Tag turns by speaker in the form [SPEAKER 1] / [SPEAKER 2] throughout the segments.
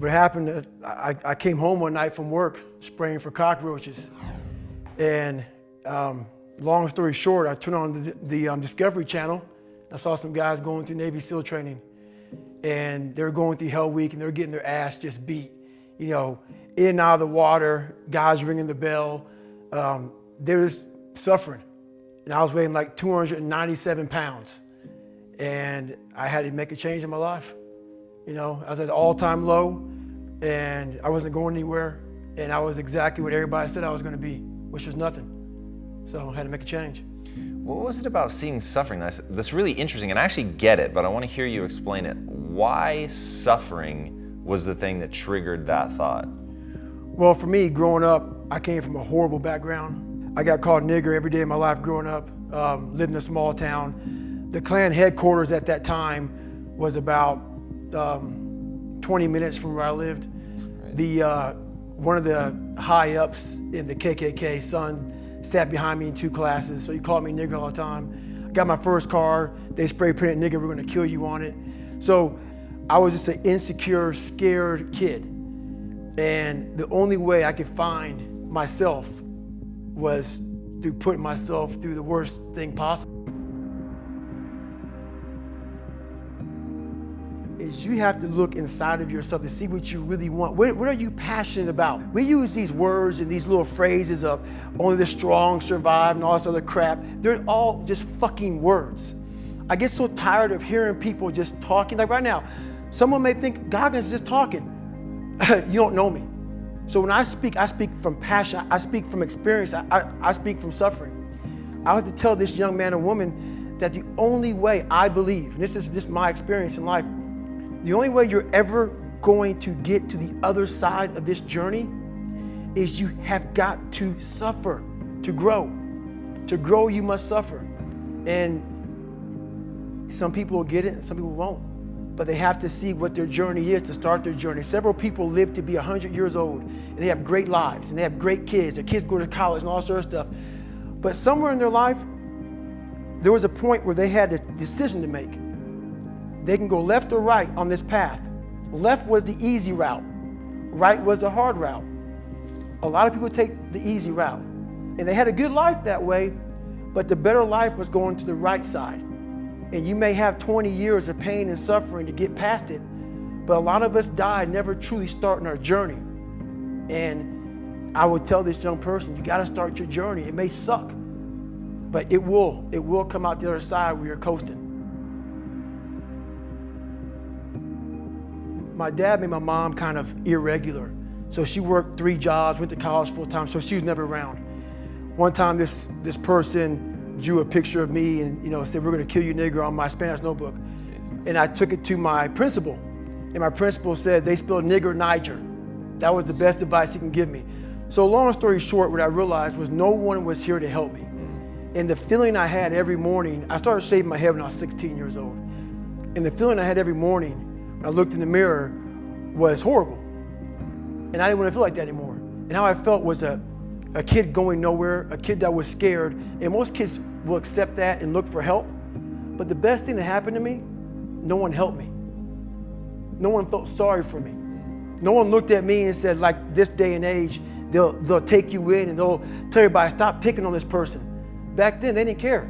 [SPEAKER 1] What happened, I came home one night from work spraying for cockroaches. And long story short, I turned on the Discovery Channel. I saw some guys going through Navy SEAL training. And they were going through Hell Week and they were getting their ass just beat. You know, in and out of the water, guys ringing the bell. They were just suffering. And I was weighing like 297 pounds. And I had to make a change in my life. You know, I was at an all-time low and I wasn't going anywhere. And I was exactly what everybody said I was going to be, which was nothing. So I had to make a change.
[SPEAKER 2] What was it about seeing suffering that's really interesting? And I actually get it, but I want to hear you explain it. Why suffering was the thing that triggered that thought?
[SPEAKER 1] Well, for me, growing up, I came from a horrible background. I got called nigger every day of my life growing up, lived in a small town. The Klan headquarters at that time was about 20 minutes from where I lived. One of the high ups in the KKK, son, sat behind me in 2 classes, so he called me nigger all the time. I got my first car, they spray painted nigger, we're gonna kill you on it. So I was just an insecure, scared kid. And the only way I could find myself was through putting myself through the worst thing possible. Is you have to look inside of yourself to see what you really want. What are you passionate about? We use these words and these little phrases of only the strong survive and all this other crap. They're all just fucking words. I get so tired of hearing people just talking. Like right now, someone may think Goggins is just talking. You don't know me. So when I speak from passion, I speak from experience, I speak from suffering. I have to tell this young man or woman that the only way I believe, and this is just my experience in life, the only way you're ever going to get to the other side of this journey is you have got to suffer to grow. To grow, you must suffer. And some people will get it and some people won't. But they have to see what their journey is to start their journey. Several people live to be 100 years old and they have great lives and they have great kids. Their kids go to college and all sorts of stuff. But somewhere in their life, there was a point where they had a decision to make. They can go left or right on this path. Left was the easy route. Right was the hard route. A lot of people take the easy route. And they had a good life that way, but the better life was going to the right side. And you may have 20 years of pain and suffering to get past it, but a lot of us die never truly starting our journey. And I would tell this young person, you gotta start your journey. It may suck, but it will come out the other side where you're coasting. My dad made my mom kind of irregular. So she worked 3 jobs, went to college full time, so she was never around. One time this person drew a picture of me and said, we're gonna kill you nigger on my Spanish notebook. And I took it to my principal. And my principal said, they spelled nigger Niger. That was the best advice he can give me. So long story short, what I realized was no one was here to help me. And the feeling I had every morning, I started shaving my head when I was 16 years old. And the feeling I had every morning when I looked in the mirror was horrible. And I didn't want to feel like that anymore. And how I felt was a kid going nowhere, a kid that was scared. And most kids will accept that and look for help. But the best thing that happened to me, no one helped me. No one felt sorry for me. No one looked at me and said, like this day and age, they'll take you in and they'll tell everybody, stop picking on this person. Back then, they didn't care.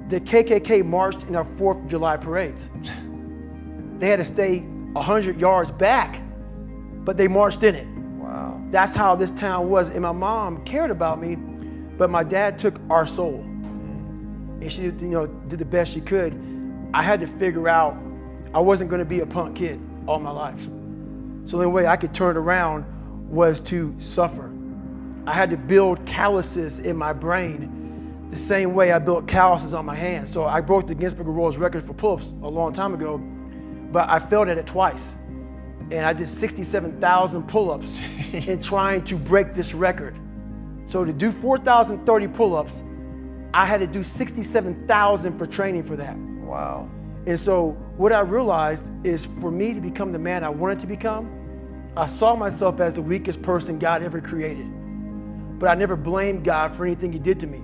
[SPEAKER 1] The KKK marched in our 4th of July parades. They had to stay 100 yards back, but they marched in it.
[SPEAKER 2] Wow.
[SPEAKER 1] That's how this town was. And my mom cared about me, but my dad took our soul. And she did the best she could. I had to figure out I wasn't gonna be a punk kid all my life. So the only way I could turn it around was to suffer. I had to build calluses in my brain the same way I built calluses on my hands. So I broke the Guinness Book of World Records for pull-ups a long time ago, but I failed at it twice. And I did 67,000 pull-ups in trying to break this record. So to do 4,030 pull-ups, I had to do 67,000 for training for that.
[SPEAKER 2] Wow.
[SPEAKER 1] And so what I realized is for me to become the man I wanted to become, I saw myself as the weakest person God ever created. But I never blamed God for anything he did to me.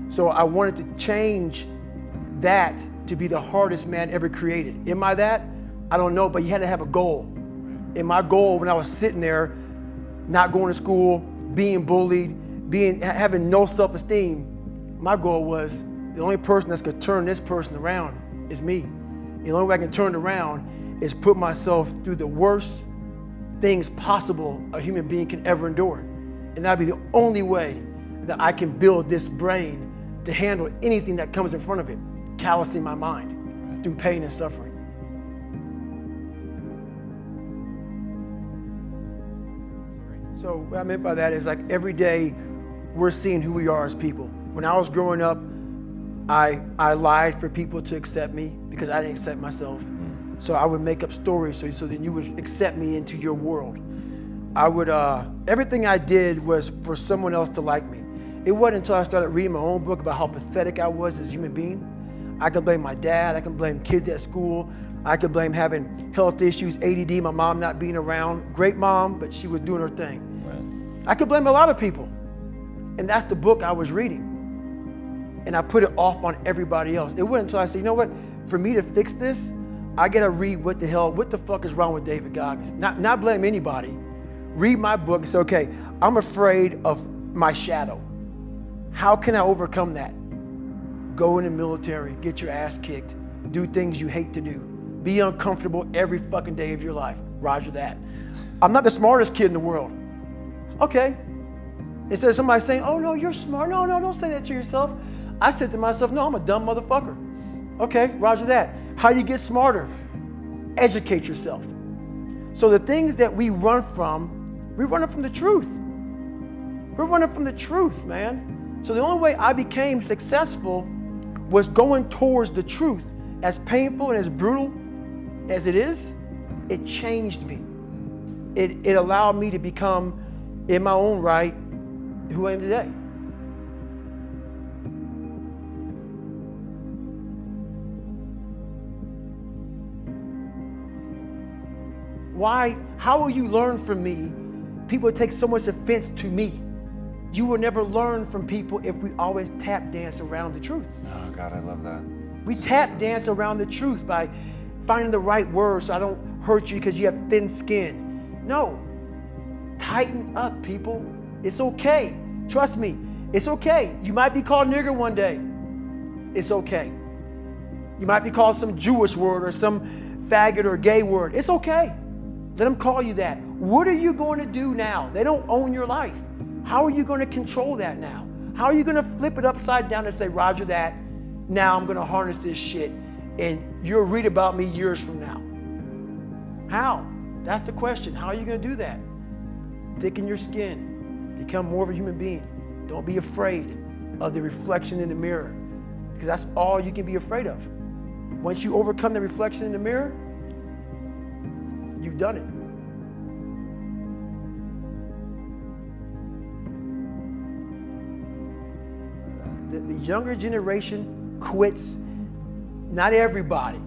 [SPEAKER 1] So I wanted to change that to be the hardest man ever created. Am I that? I don't know, but you had to have a goal. And my goal when I was sitting there, not going to school, being bullied, having no self-esteem, my goal was the only person that's gonna turn this person around is me. And the only way I can turn it around is put myself through the worst things possible a human being can ever endure. And that'd be the only way that I can build this brain to handle anything that comes in front of it, callousing my mind through pain and suffering. So what I meant by that is like every day we're seeing who we are as people. When I was growing up, I lied for people to accept me because I didn't accept myself. So I would make up stories so that you would accept me into your world. I would, everything I did was for someone else to like me. It wasn't until I started reading my own book about how pathetic I was as a human being. I can blame my dad, I can blame kids at school, I can blame having health issues, ADD, my mom not being around. Great mom, but she was doing her thing. Right. I could blame a lot of people. And that's the book I was reading. And I put it off on everybody else. It wasn't until I said, you know what, for me to fix this, I gotta read what the fuck is wrong with David Goggins? Not blame anybody. Read my book and say, okay, I'm afraid of my shadow. How can I overcome that? Go in the military, get your ass kicked, do things you hate to do. Be uncomfortable every fucking day of your life. Roger that. I'm not the smartest kid in the world. Okay. Instead of somebody saying, oh no, you're smart. No, don't say that to yourself. I said to myself, no, I'm a dumb motherfucker. Okay, roger that. How you get smarter? Educate yourself. So the things that we run from the truth. We're running from the truth, man. So the only way I became successful was going towards the truth. As painful and as brutal as it is, it changed me. It allowed me to become, in my own right, who I am today. Why? How will you learn from me? People take so much offense to me. You will never learn from people if we always tap dance around the truth.
[SPEAKER 2] Oh God, I love that.
[SPEAKER 1] We tap dance around the truth by finding the right words so I don't hurt you because you have thin skin. No, tighten up, people. It's okay. Trust me, it's okay. You might be called nigger one day. It's okay. You might be called some Jewish word or some faggot or gay word. It's okay. Let them call you that. What are you going to do now? They don't own your life. How are you going to control that now? How are you going to flip it upside down and say, Roger that, now I'm going to harness this shit and you'll read about me years from now? How? That's the question. How are you going to do that? Thicken your skin. Become more of a human being. Don't be afraid of the reflection in the mirror because that's all you can be afraid of. Once you overcome the reflection in the mirror, you've done it. The younger generation quits. Not everybody.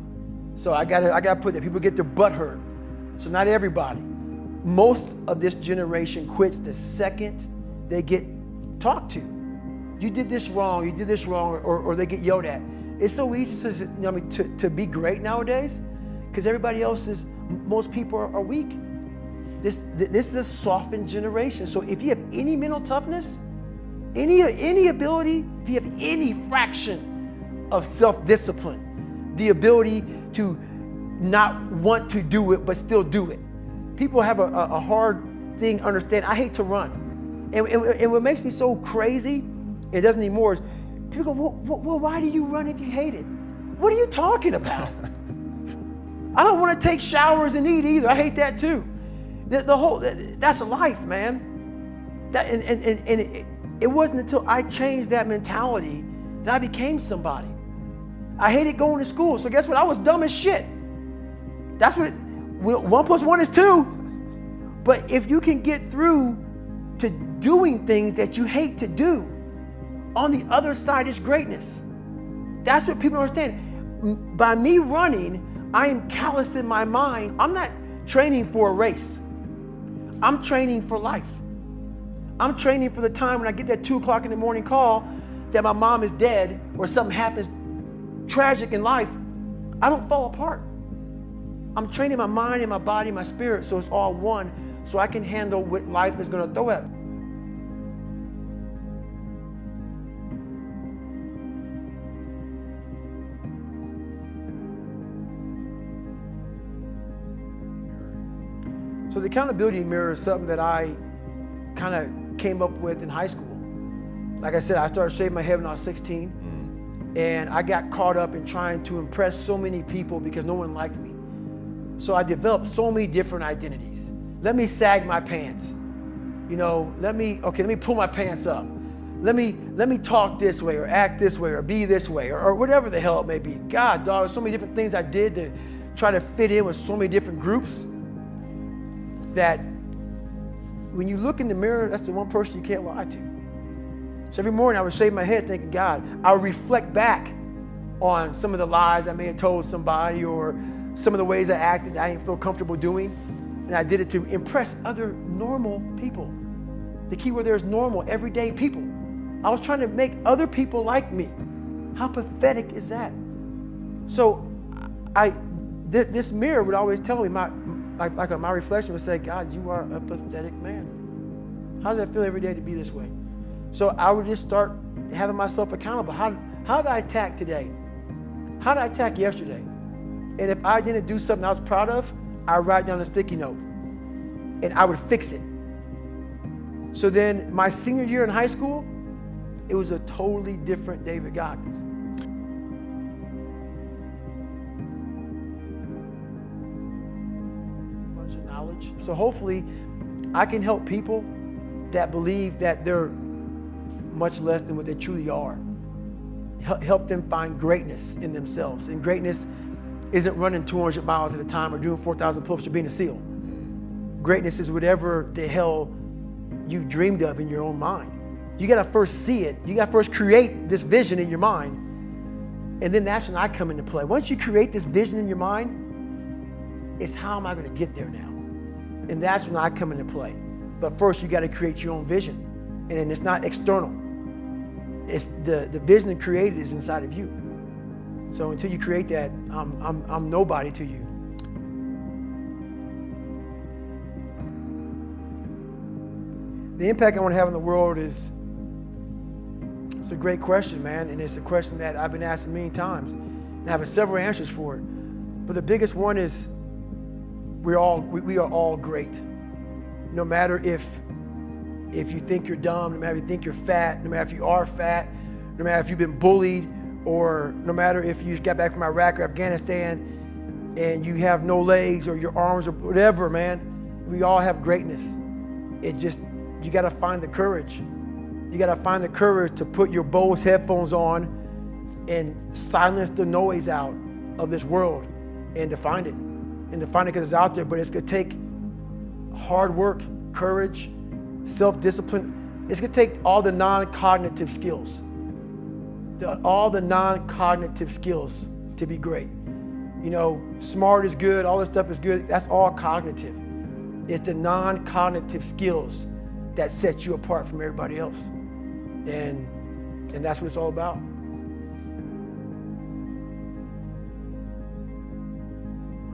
[SPEAKER 1] So I gotta put that. People get their butt hurt. So not everybody. Most of this generation quits the second they get talked to. You did this wrong, or they get yelled at. It's so easy to be great nowadays because most people are weak. This is a softened generation. So if you have any mental toughness, any ability, if you have any fraction of self-discipline, the ability to not want to do it but still do it. People have a hard thing to understand. I hate to run. And what makes me so crazy, it doesn't anymore, is people go, well, why do you run if you hate it? What are you talking about? I don't want to take showers and eat either. I hate that too. That's life, man. It wasn't until I changed that mentality that I became somebody. I hated going to school, so guess what? I was dumb as shit. That's what 1 + 1 is 2. But if you can get through to doing things that you hate to do, on the other side is greatness. That's what people don't understand. By me running, I am callous in my mind. I'm not training for a race. I'm training for life. I'm training for the time when I get that 2 o'clock in the morning call that my mom is dead or something happens tragic in life. I don't fall apart. I'm training my mind and my body and my spirit so it's all one, so I can handle what life is going to throw at me. So the accountability mirror is something that I kind of came up with in high school. Like I said, I started shaving my head when I was 16, and I got caught up in trying to impress so many people because no one liked me. So I developed so many different identities. Let me sag my pants. You know, let me pull my pants up. Let me talk this way or act this way or be this way or whatever the hell it may be. God, dog, there's so many different things I did to try to fit in with so many different groups that when you look in the mirror, that's the one person you can't lie to. So every morning I would shave my head thinking, God, I would reflect back on some of the lies I may have told somebody or some of the ways I acted I didn't feel comfortable doing. And I did it to impress other normal people. The key word there is normal, everyday people. I was trying to make other people like me. How pathetic is that? So this mirror would always tell me, my reflection would say, God, you are a pathetic man. How does that feel every day to be this way? So I would just start having myself accountable. How did I attack today? How did I attack yesterday? And if I didn't do something I was proud of, I would write down a sticky note and I would fix it. So then my senior year in high school, it was a totally different David Goggins. Bunch of knowledge. So hopefully I can help people that believe that they're much less than what they truly are. Help them find greatness in themselves. And greatness isn't running 200 miles at a time or doing 4,000 pull-ups or being a SEAL. Greatness is whatever the hell you dreamed of in your own mind. You gotta first see it. You gotta first create this vision in your mind. And then that's when I come into play. Once you create this vision in your mind, it's how am I gonna get there now? And that's when I come into play. But first you gotta create your own vision. And then it's not external. It's the vision created is inside of you. So until you create that, I'm nobody to you. The impact I want to have in the world it's a great question, man, and it's a question that I've been asked many times, and I have several answers for it. But the biggest one is we are all great. No matter if you think you're dumb, no matter if you think you're fat, no matter if you are fat, no matter if you've been bullied, or no matter if you just got back from Iraq or Afghanistan and you have no legs or your arms or whatever, man, we all have greatness. You gotta find the courage. You gotta find the courage to put your Bose headphones on and silence the noise out of this world and to find it. And to find it because it's out there, but it's gonna take hard work, courage, self-discipline. It's gonna take all the non-cognitive skills. All the non-cognitive skills to be great. You know, smart is good, all this stuff is good, that's all cognitive. It's the non-cognitive skills that set you apart from everybody else. And that's what it's all about.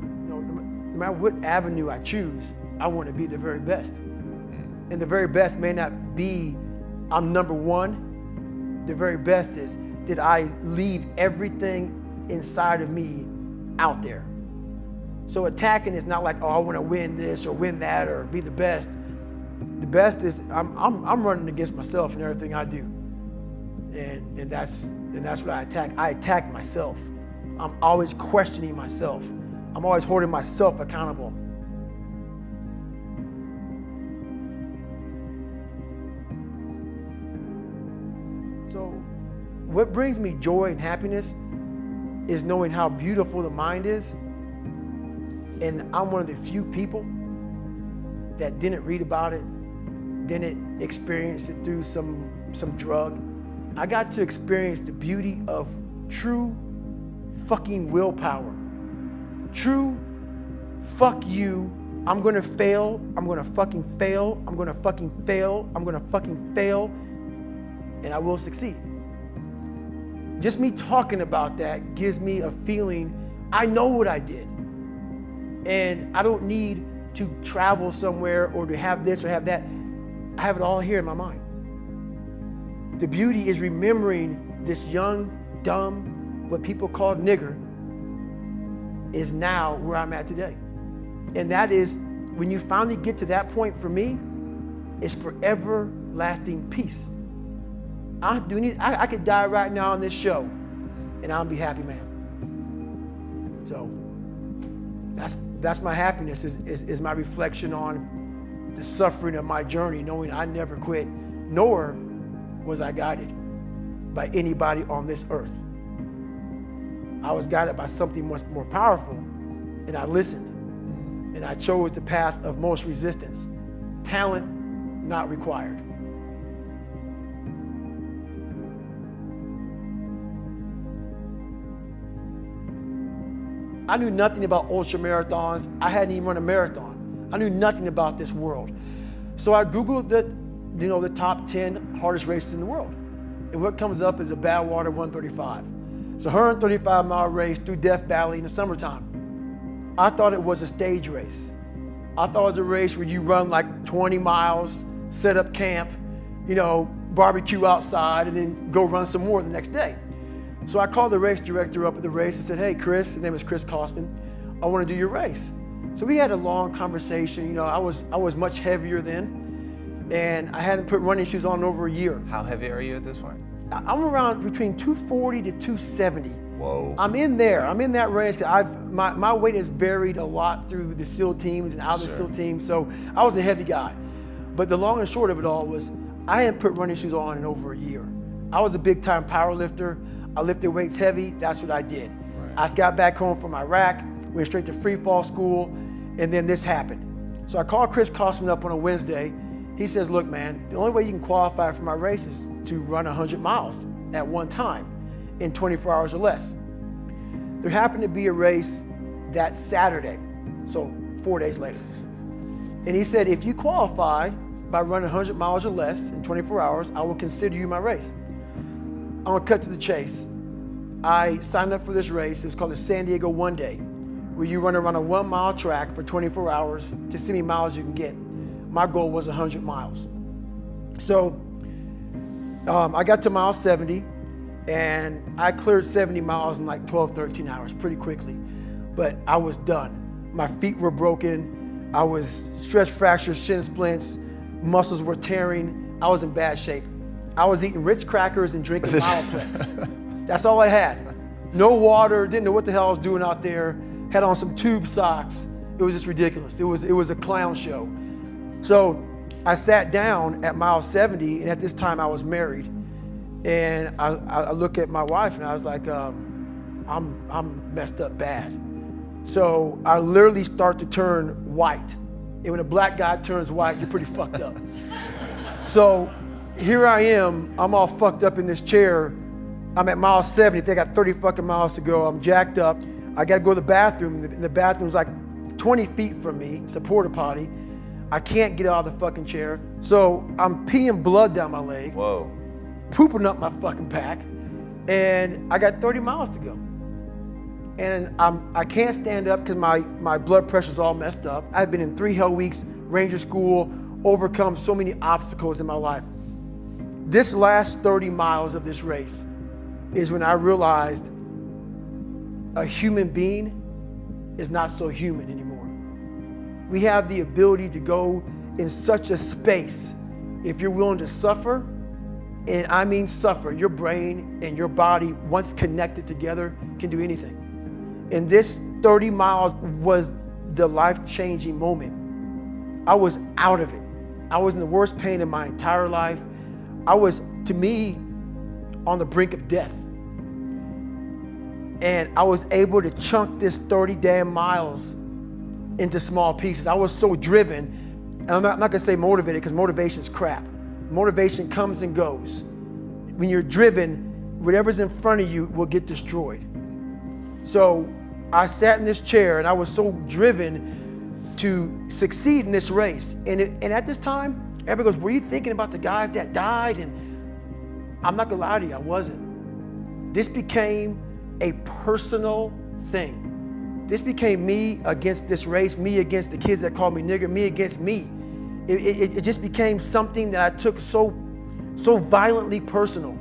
[SPEAKER 1] You know, no matter what avenue I choose, I want to be the very best. And the very best may not be I'm number one. The very best is did I leave everything inside of me out there? So attacking is not like, oh, I want to win this or win that or be the best. The best is I'm running against myself in everything I do, and that's what I attack. I attack myself. I'm always questioning myself. I'm always holding myself accountable. So what brings me joy and happiness is knowing how beautiful the mind is. And I'm one of the few people that didn't read about it, didn't experience it through some drug. I got to experience the beauty of true fucking willpower. True, fuck you, I'm gonna fail, I'm gonna fucking fail, I'm gonna fucking fail, I'm gonna fucking fail, and I will succeed. Just me talking about that gives me a feeling I know what I did. And I don't need to travel somewhere or to have this or have that. I have it all here in my mind. The beauty is remembering this young, dumb, what people call nigger, is now where I'm at today. And that is, when you finally get to that point, for me, it's forever lasting peace. I could die right now on this show and I'll be happy, man. So that's my happiness, is my reflection on the suffering of my journey, knowing I never quit, nor was I guided by anybody on this earth. I was guided by something much more powerful, and I listened, and I chose the path of most resistance. Talent not required. I knew nothing about ultra marathons. I hadn't even run a marathon. I knew nothing about this world. So I Googled the top 10 hardest races in the world. And what comes up is a Badwater 135. It's a 135-mile race through Death Valley in the summertime. I thought it was a stage race. I thought it was a race where you run like 20 miles, set up camp, barbecue outside, and then go run some more the next day. So I called the race director up at the race and said, "Hey, Chris," his name is Chris Kosman, "I want to do your race." So we had a long conversation. I was much heavier then, and I hadn't put running shoes on in over a year.
[SPEAKER 2] How heavy are you at this point?
[SPEAKER 1] I'm around between 240 to 270.
[SPEAKER 2] Whoa.
[SPEAKER 1] I'm in there. I'm in that range. My weight has varied a lot through the SEAL teams and out of the SEAL teams, so I was a heavy guy. But the long and short of it all was, I hadn't put running shoes on in over a year. I was a big-time power lifter. I lifted weights heavy. That's what I did. Right. I got back home from Iraq, went straight to free fall school, and then this happened. So I called Chris Kosman up on a Wednesday. He says, "Look, man, the only way you can qualify for my race is to run 100 miles at one time in 24 hours or less." There happened to be a race that Saturday, so 4 days later. And he said, "If you qualify by running 100 miles or less in 24 hours, I will consider you my race." I'm gonna cut to the chase. I signed up for this race. It's called the San Diego One Day, where you run around a 1 mile track for 24 hours to see how many miles you can get. My goal was 100 miles. So I got to mile 70, and I cleared 70 miles in like 12, 13 hours pretty quickly. But I was done. My feet were broken. I was stress fractures, shin splints, muscles were tearing. I was in bad shape. I was eating Ritz crackers and drinking Miloplex. That's all I had. No water, didn't know what the hell I was doing out there. Had on some tube socks. It was just ridiculous. It was a clown show. So I sat down at mile 70, and at this time I was married. And I look at my wife and I was like, I'm messed up bad. So I literally start to turn white. And when a black guy turns white, you're pretty fucked up. So here I am, I'm all fucked up in this chair. I'm at mile 70, they got 30 fucking miles to go. I'm jacked up. I gotta go to the bathroom, and the bathroom's like 20 feet from me. It's a porta potty. I can't get out of the fucking chair. So I'm peeing blood down my leg.
[SPEAKER 2] Whoa.
[SPEAKER 1] Pooping up my fucking pack. And I got 30 miles to go. And I can't stand up because my blood pressure's all messed up. I've been in 3 hell weeks, Ranger School, overcome so many obstacles in my life. This last 30 miles of this race is when I realized a human being is not so human anymore. We have the ability to go in such a space if you're willing to suffer, and I mean suffer. Your brain and your body, once connected together, can do anything. And this 30 miles was the life-changing moment. I was out of it. I was in the worst pain in my entire life. I was, to me, on the brink of death. And I was able to chunk this 30 damn miles into small pieces. I was so driven, and I'm not gonna say motivated, because motivation's crap. Motivation comes and goes. When you're driven, whatever's in front of you will get destroyed. So I sat in this chair, and I was so driven to succeed in this race. And at this time, everybody goes, "Were you thinking about the guys that died?" And I'm not gonna lie to you, I wasn't. This became a personal thing. This became me against this race, me against the kids that called me nigger, me against me. It just became something that I took so violently personal.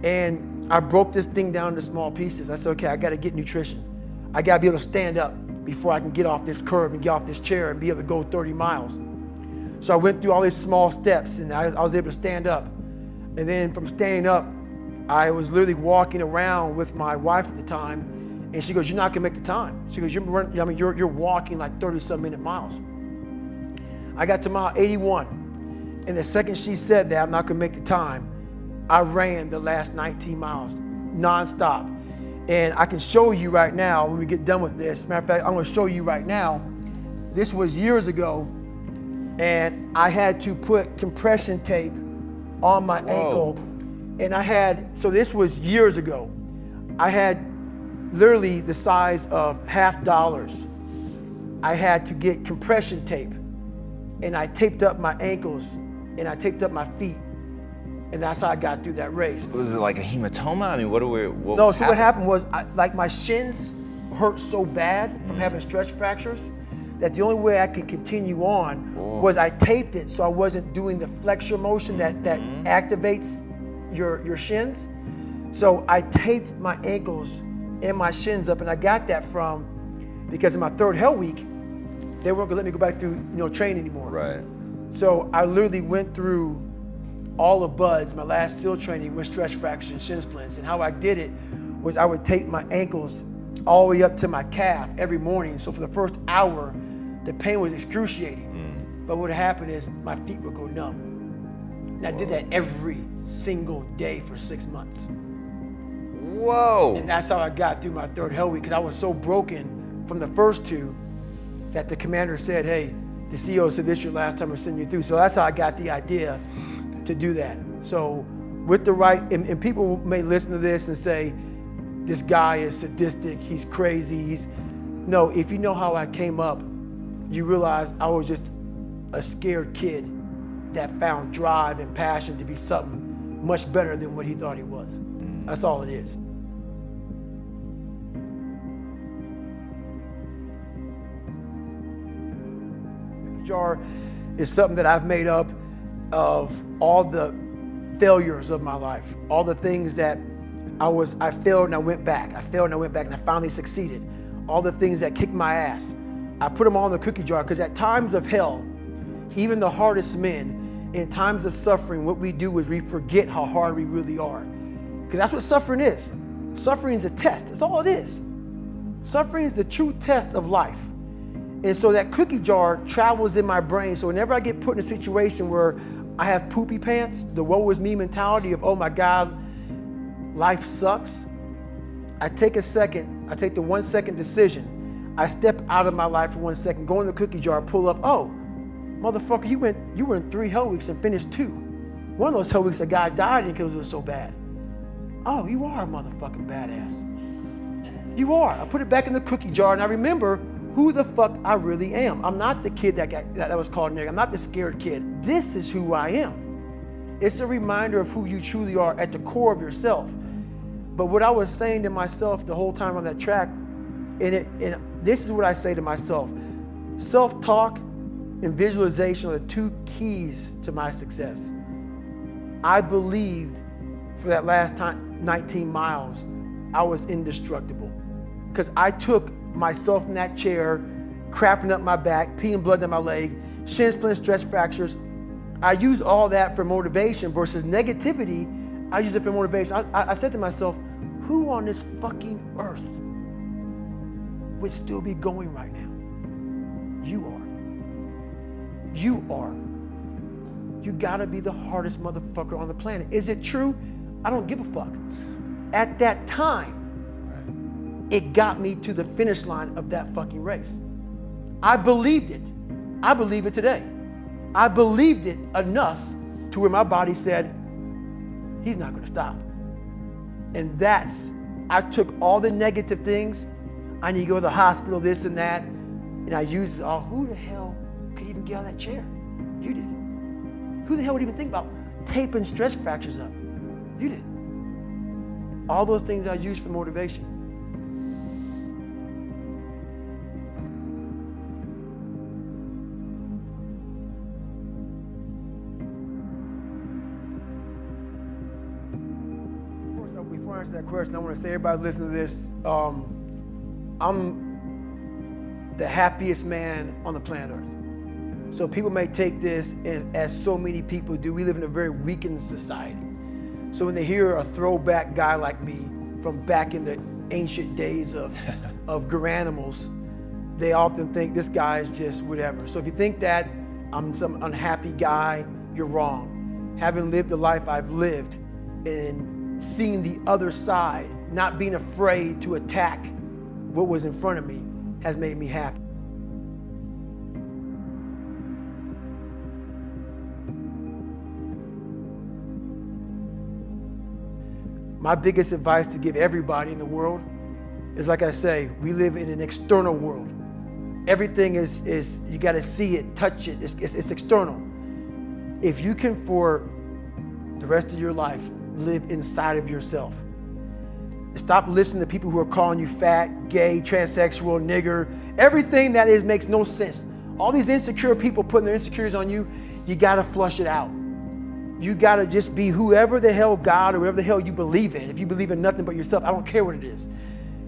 [SPEAKER 1] And I broke this thing down into small pieces. I said, okay, I gotta get nutrition. I gotta be able to stand up before I can get off this curb and get off this chair and be able to go 30 miles. So I went through all these small steps and I was able to stand up. And then from standing up, I was literally walking around with my wife at the time, and she goes, "You're not gonna make the time." She goes, "You're walking like 30-some minute miles." I got to mile 81, and the second she said that I'm not gonna make the time, I ran the last 19 miles nonstop. And I can show you right now when we get done with this. Matter of fact, I'm gonna show you right now. This was years ago, and I had to put compression tape on my ankle. And so this was years ago. I had literally the size of $50. I had to get compression tape, and I taped up my ankles and I taped up my feet. And that's how I got through that race.
[SPEAKER 2] Was it like a hematoma? I mean, what
[SPEAKER 1] what happened was, like my shins hurt so bad from having stress fractures that the only way I could continue on was I taped it so I wasn't doing the flexor motion that activates your shins. So I taped my ankles and my shins up, and I got that from, because in my third hell week, they weren't gonna let me go back through train anymore.
[SPEAKER 2] Right.
[SPEAKER 1] So I literally went through all of BUDS, my last SEAL training, with stress fractures and shin splints. And how I did it was I would tape my ankles all the way up to my calf every morning. So for the first hour, the pain was excruciating. But what would happen is my feet would go numb. And I did that every single day for 6 months.
[SPEAKER 2] Whoa.
[SPEAKER 1] And that's how I got through my third hell week, because I was so broken from the first two that the commander said, "Hey, the CEO said this is your last time we're sending you through." So that's how I got the idea to do that. So with the right, and people may listen to this and say, this guy is sadistic, he's crazy, no, if you know how I came up, you realize I was just a scared kid that found drive and passion to be something much better than what he thought he was. That's all it is. Jar is something that I've made up of all the failures of my life, all the things that I failed and I went back. I failed and I went back and I finally succeeded. All the things that kicked my ass. I put them all in the cookie jar, because at times of hell, even the hardest men, in times of suffering, what we do is we forget how hard we really are. Because that's what suffering is. Suffering is a test. That's all it is. Suffering is the true test of life. And so that cookie jar travels in my brain. So whenever I get put in a situation where I have poopy pants, the woe is me mentality of, oh my God, life sucks, I take a second, I take the 1 second decision. I step out of my life for 1 second, go in the cookie jar, pull up, oh, motherfucker, you were in 3 hell weeks and finished 2. One of those hell weeks, a guy died because it was so bad. Oh, you are a motherfucking badass. You are. I put it back in the cookie jar, and I remember who the fuck I really am. I'm not the kid that was called nigga. I'm not the scared kid. This is who I am. It's a reminder of who you truly are at the core of yourself. But what I was saying to myself the whole time on that track, and this is what I say to myself: self-talk and visualization are the 2 keys to my success. I believed for that last 19 miles, I was indestructible, because I took myself in that chair, crapping up my back, peeing blood down my leg, shin splints, stress fractures. I use all that for motivation versus negativity. I use it for motivation. I said to myself, who on this fucking earth would still be going right now? You are. You are. You gotta be the hardest motherfucker on the planet. Is it true? I don't give a fuck. At that time, it got me to the finish line of that fucking race. I believed it. I believe it today. I believed it enough to where my body said, he's not gonna stop. And I took all the negative things. I need to go to the hospital, this and that. And I used it all. Who the hell could even get out of that chair? You did. Who the hell would even think about taping stress fractures up? You did. All those things I used for motivation. Before I answer that question, I want to say, everybody listen to this. I'm the happiest man on the planet Earth. So people may take this as so many people do. We live in a very weakened society. So when they hear a throwback guy like me from back in the ancient days of Garanimals, they often think this guy is just whatever. So if you think that I'm some unhappy guy, you're wrong. Having lived the life I've lived and seeing the other side, not being afraid to attack what was in front of me, has made me happy. My biggest advice to give everybody in the world is, like I say, we live in an external world. Everything is you got to see it, touch it, it's external. If you can, for the rest of your life, live inside of yourself. Stop listening to people who are calling you fat, gay, transsexual, nigger. Everything that is makes no sense. All these insecure people putting their insecurities on you, you got to flush it out. You got to just be whoever the hell God or whatever the hell you believe in. If you believe in nothing but yourself, I don't care what it is.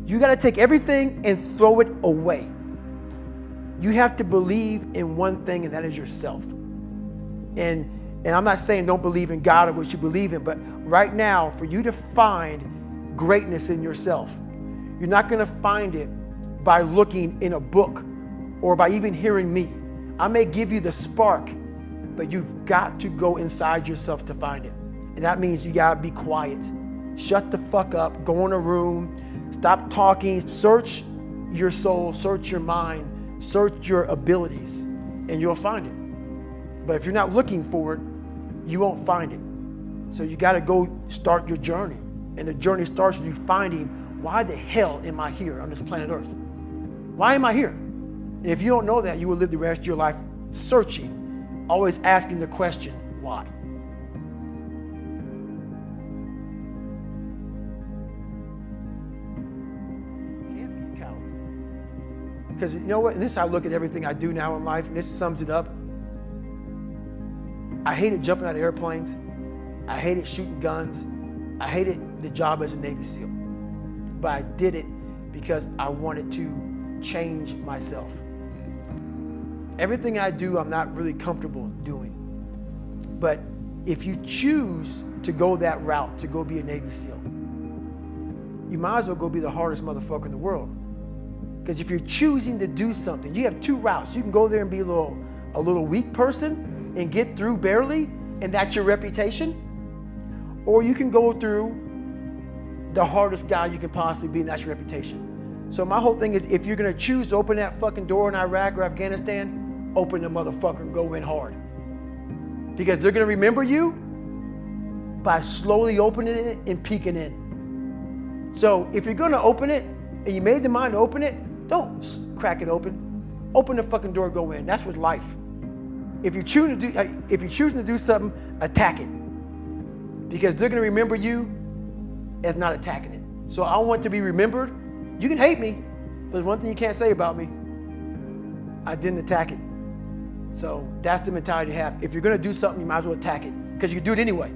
[SPEAKER 1] You got to take everything and throw it away. You have to believe in one thing, and that is yourself. And I'm not saying don't believe in God or what you believe in, but right now, for you to find greatness in yourself, you're not going to find it by looking in a book or by even hearing me. I may give you the spark, but you've got to go inside yourself to find it. And that means you gotta be quiet. Shut the fuck up, go in a room, stop talking, search your soul, search your mind, search your abilities, and you'll find it. But if you're not looking for it, you won't find it. So you gotta go start your journey. And the journey starts with you finding, why the hell am I here on this planet Earth? Why am I here? And if you don't know that, you will live the rest of your life searching, always asking the question, why? You can't be a coward. Because you know what? And this is how I look at everything I do now in life, and this sums it up. I hated jumping out of airplanes. I hated shooting guns. I hated the job as a Navy SEAL. But I did it because I wanted to change myself. Everything I do, I'm not really comfortable doing. But if you choose to go that route, to go be a Navy SEAL, you might as well go be the hardest motherfucker in the world. Because if you're choosing to do something, you have two routes. You can go there and be a little weak person and get through barely, and that's your reputation. Or you can go through the hardest guy you can possibly be, and that's your reputation. So my whole thing is, if you're gonna choose to open that fucking door in Iraq or Afghanistan, open the motherfucker and go in hard. Because they're gonna remember you by slowly opening it and peeking in. So if you're gonna open it, and you made the mind to open it, don't crack it open. Open the fucking door, go in. That's with life. If you're choosing to do something, attack it. Because they're gonna remember you as not attacking it. So I want to be remembered. You can hate me, but there's one thing you can't say about me. I didn't attack it. So that's the mentality to have. If you're gonna do something, you might as well attack it, because you can do it anyway.